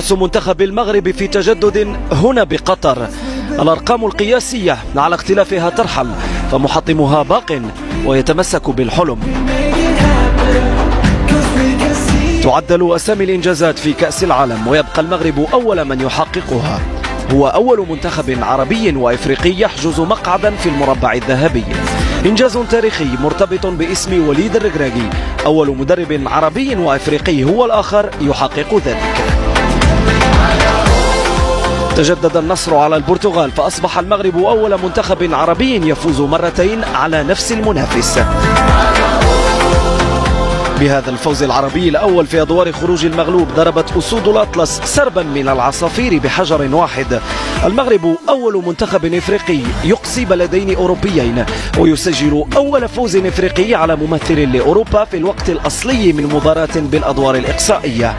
حرص منتخب المغرب في تجدد هنا بقطر. الأرقام القياسية على اختلافها ترحل، فمحطمها باق ويتمسك بالحلم. تعدل أسامي الإنجازات في كأس العالم، ويبقى المغرب أول من يحققها. هو أول منتخب عربي وإفريقي يحجز مقعدا في المربع الذهبي. إنجاز تاريخي مرتبط باسم وليد الركراكي، أول مدرب عربي وإفريقي هو الآخر يحقق ذلك. تجدد النصر على البرتغال، فأصبح المغرب أول منتخب عربي يفوز مرتين على نفس المنافس. بهذا الفوز العربي الأول في أدوار خروج المغلوب، ضربت أسود الأطلس سربا من العصافير بحجر واحد. المغرب أول منتخب إفريقي يقصي بلدين أوروبيين، ويسجل أول فوز إفريقي على ممثل لأوروبا في الوقت الأصلي من مباراة بالأدوار الإقصائية.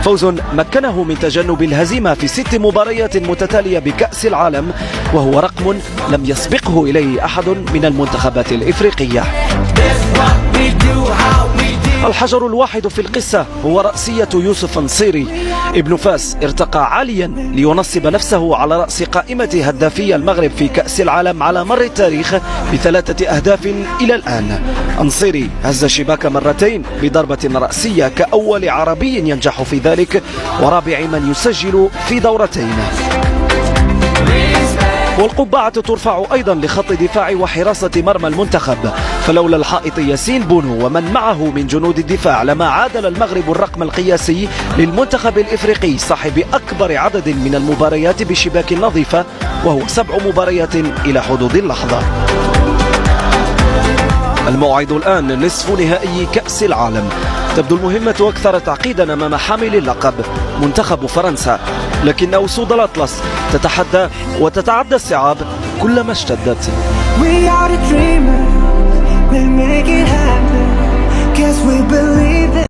فوز مكنه من تجنب الهزيمة في 6 مباريات متتالية بكأس العالم، وهو رقم لم يسبقه إليه أحد من المنتخبات الإفريقية. الحجر الواحد في القصة هو رأسية يوسف نصيري. ابن فاس ارتقى عاليا لينصب نفسه على رأس قائمة هدافي المغرب في كأس العالم على مر التاريخ ب3 أهداف إلى الآن. نصيري هز الشباك مرتين بضربة رأسية كأول عربي ينجح في ذلك، ورابع من يسجل في دورتين. والقبعة ترفع أيضا لخط دفاع وحراسة مرمى المنتخب، فلولا الحائط ياسين بونو ومن معه من جنود الدفاع لما عادل المغرب الرقم القياسي للمنتخب الإفريقي صاحب أكبر عدد من المباريات بشباك نظيفة، وهو 7 مباريات إلى حدود اللحظة. الموعد الآن نصف نهائي كأس العالم. تبدو المهمة أكثر تعقيدا أمام حامل اللقب منتخب فرنسا، لكن أسود الأطلس تتحدى وتتعدى الصعاب كلما اشتدت.